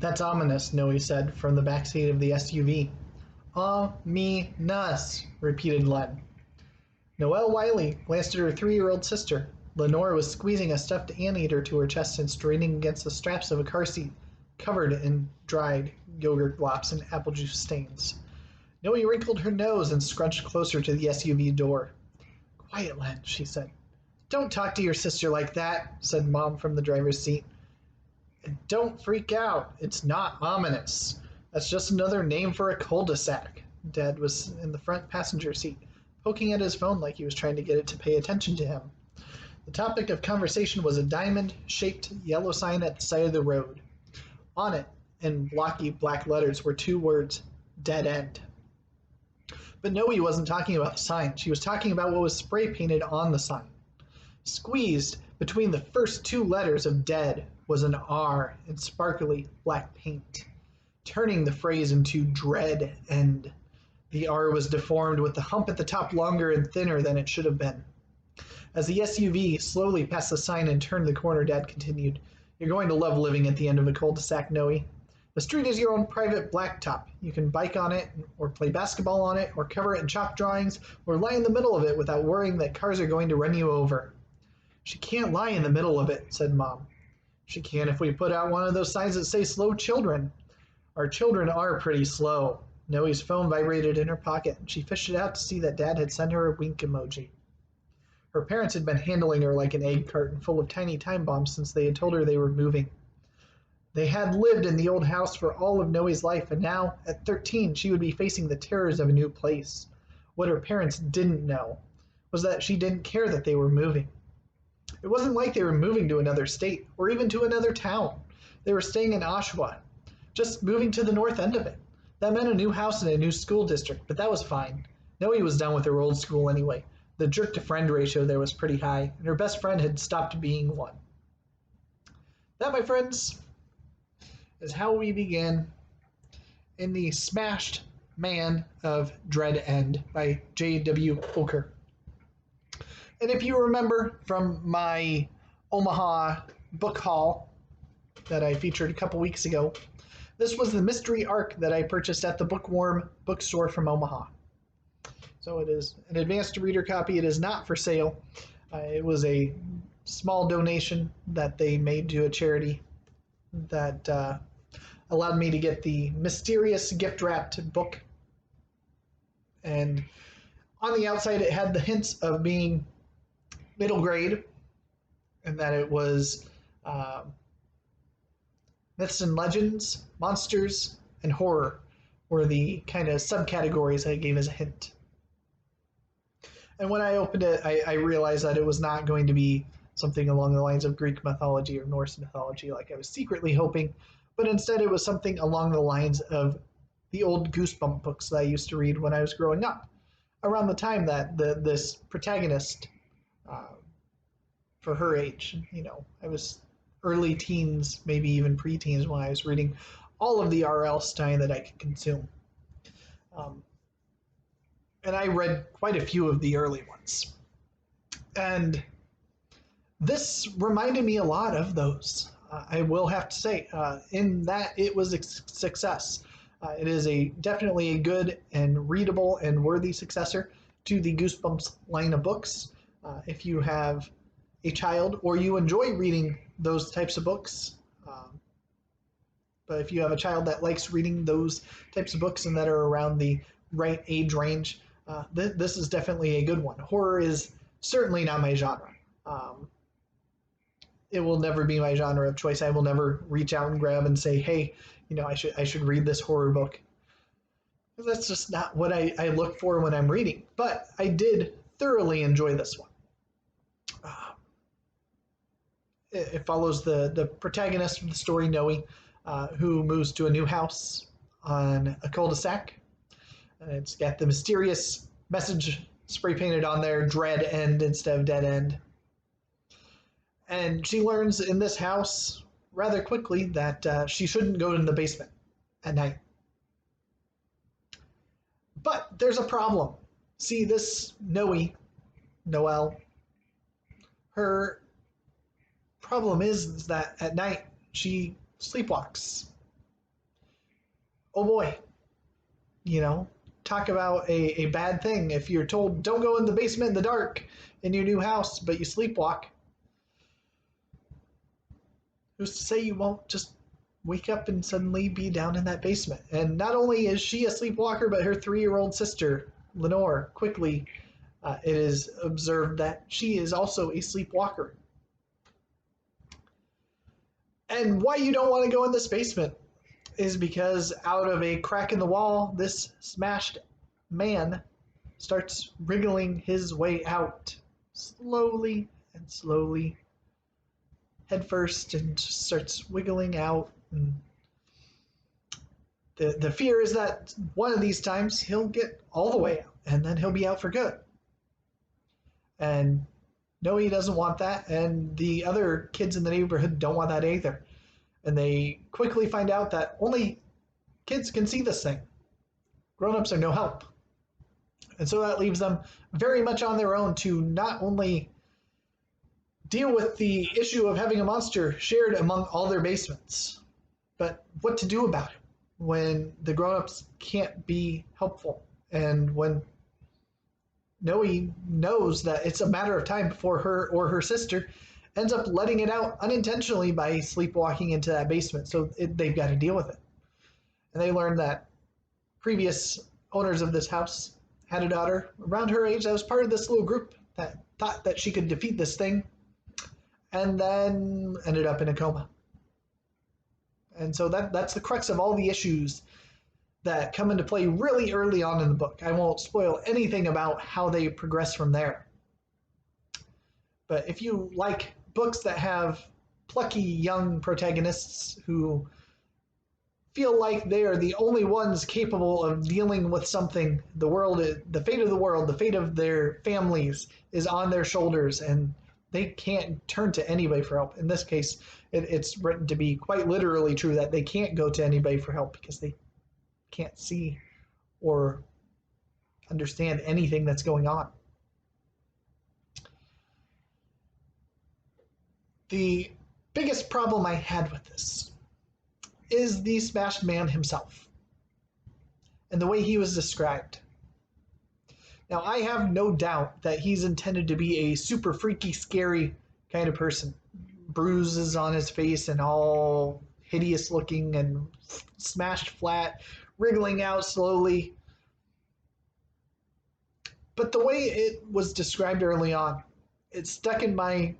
That's ominous, Noe said from the backseat of the SUV. Ominous, repeated Len. Noelle Wiley glanced at her 3-year-old sister. Lenore was squeezing a stuffed anteater to her chest and straining against the straps of a car seat, covered in dried yogurt glops and apple juice stains. Noe wrinkled her nose and scrunched closer to the SUV door. Quiet, Len, she said. Don't talk to your sister like that, said Mom from the driver's seat. And don't freak out. It's not ominous. That's just another name for a cul-de-sac. Dad was in the front passenger seat, poking at his phone like he was trying to get it to pay attention to him. The topic of conversation was a diamond-shaped yellow sign at the side of the road. On it, in blocky black letters, were 2 words, dead end. But Noe wasn't talking about the sign. She was talking about what was spray painted on the sign. Squeezed between the first 2 letters of dead was an R in sparkly black paint, turning the phrase into dread end. The R was deformed with the hump at the top longer and thinner than it should have been. As the SUV slowly passed the sign and turned the corner, Dad continued, You're going to love living at the end of a cul-de-sac, Noe. The street is your own private blacktop. You can bike on it, or play basketball on it, or cover it in chalk drawings, or lie in the middle of it without worrying that cars are going to run you over. She can't lie in the middle of it, said Mom. She can if we put out one of those signs that say slow children. Our children are pretty slow. Noe's phone vibrated in her pocket, and she fished it out to see that Dad had sent her a wink emoji. Her parents had been handling her like an egg carton full of tiny time bombs since they had told her they were moving. They had lived in the old house for all of Noe's life, and now, at 13, she would be facing the terrors of a new place. What her parents didn't know was that she didn't care that they were moving. It wasn't like they were moving to another state, or even to another town. They were staying in Oshawa, just moving to the north end of it. That meant a new house and a new school district, but that was fine. Noe was done with her old school anyway. The jerk-to-friend ratio there was pretty high, and her best friend had stopped being one. That, my friends, is how we begin in the Smashed Man of Dread End by J.W. Ocker. And if you remember from my Omaha book haul that I featured a couple weeks ago, this was the mystery arc that I purchased at the Bookworm bookstore from Omaha. So it is an advanced reader copy. It is not for sale. It was a small donation that they made to a charity that allowed me to get the mysterious gift-wrapped book. And on the outside, it had the hints of being middle grade, and that it was myths and legends, monsters, and horror were the kind of subcategories I gave as a hint. And when I opened it, I realized that it was not going to be something along the lines of Greek mythology or Norse mythology like I was secretly hoping, but instead it was something along the lines of the old Goosebump books that I used to read when I was growing up, around the time that this protagonist, for her age, I was early teens, maybe even preteens when I was reading all of the R.L. Stine that I could consume. And I read quite a few of the early ones. And this reminded me a lot of those. I will have to say, in that it was a success. It is definitely a good and readable and worthy successor to the Goosebumps line of books. If you have a child or you enjoy reading those types of books, but if you have a child that likes reading those types of books and that are around the right age range, this is definitely a good one. Horror is certainly not my genre. It will never be my genre of choice. I will never reach out and grab and say, hey, I should read this horror book. That's just not what I look for when I'm reading. But I did thoroughly enjoy this one. It follows the protagonist of the story, Noe, who moves to a new house on a cul-de-sac. And it's got the mysterious message spray painted on there, dread end instead of dead end. And she learns in this house rather quickly that she shouldn't go in the basement at night. But there's a problem. See, this Noelle, her problem is that at night she sleepwalks. oh boy, you know, talk about a bad thing. If you're told don't go in the basement in the dark in your new house, but you sleepwalk, who's to say you won't just wake up and suddenly be down in that basement? And not only is she a sleepwalker, but her 3-year-old sister, Lenore, quickly it is observed that she is also a sleepwalker. And why you don't want to go in this basement is because out of a crack in the wall, this smashed man starts wriggling his way out slowly and slowly, head first, and just starts wiggling out. And the fear is that one of these times he'll get all the way out and then he'll be out for good. And no, he doesn't want that, and the other kids in the neighborhood don't want that either. And they quickly find out that only kids can see this thing. Grown-ups are no help. And so that leaves them very much on their own to not only deal with the issue of having a monster shared among all their basements, but what to do about it when the grown-ups can't be helpful, and when Noe knows that it's a matter of time before her or her sister ends up letting it out unintentionally by sleepwalking into that basement. So they've got to deal with it. And they learn that previous owners of this house had a daughter around her age that was part of this little group that thought that she could defeat this thing and then ended up in a coma. And so that's the crux of all the issues that come into play really early on in the book. I won't spoil anything about how they progress from there. But if you like books that have plucky young protagonists who feel like they are the only ones capable of dealing with something, the world, the fate of the world, the fate of their families is on their shoulders, and they can't turn to anybody for help. In this case, it's written to be quite literally true that they can't go to anybody for help because they can't see or understand anything that's going on. The biggest problem I had with this is the smashed man himself and the way he was described. Now, I have no doubt that he's intended to be a super freaky, scary kind of person. Bruises on his face and all hideous looking and smashed flat, wriggling out slowly. But the way it was described early on, it stuck in my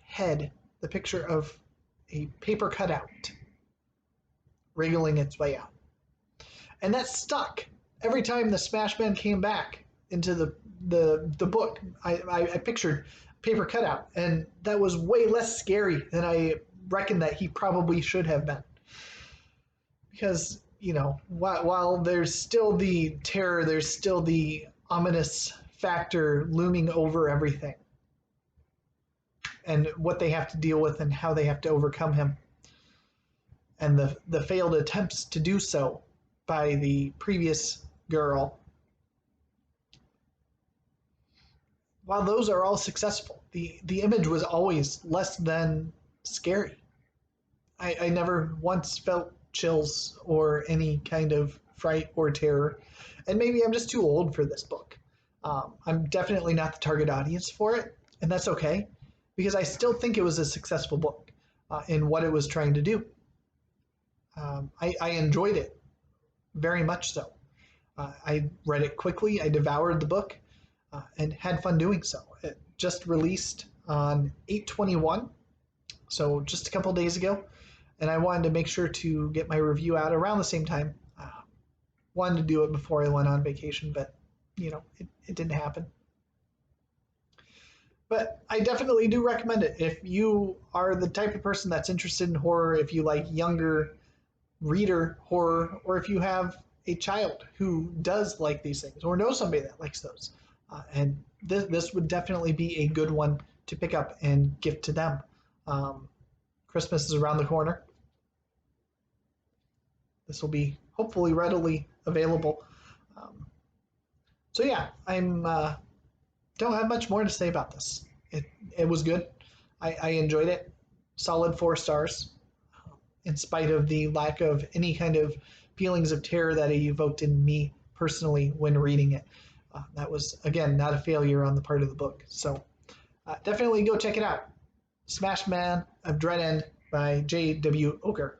head the picture of a paper cutout wriggling its way out. And that stuck. Every time the Smash Man came back into the book, I pictured paper cutout, and that was way less scary than I reckoned that he probably should have been. Because, you know, while there's still the terror, there's still the ominous factor looming over everything, and what they have to deal with and how they have to overcome him, and the failed attempts to do so by the previous girl. While those are all successful, the image was always less than scary. I never once felt chills or any kind of fright or terror. And maybe I'm just too old for this book. I'm definitely not the target audience for it, and that's okay, because I still think it was a successful book in what it was trying to do. I enjoyed it very much so. I read it quickly, I devoured the book, and had fun doing so. It just released on 8/21, so just a couple days ago, and I wanted to make sure to get my review out around the same time. Wanted to do it before I went on vacation, but you know, it didn't happen. But I definitely do recommend it. If you are the type of person that's interested in horror, if you like younger reader horror, or if you have a child who does like these things, or know somebody that likes those, and this would definitely be a good one to pick up and gift to them. Christmas is around the corner. This will be hopefully readily available. So yeah, I'm don't have much more to say about this. It was good. I enjoyed it. Solid 4 stars. in spite of the lack of any kind of feelings of terror that it evoked in me personally when reading it. That was, again, not a failure on the part of the book. So definitely go check it out. Smash Man of Dread End by J.W. Ocker.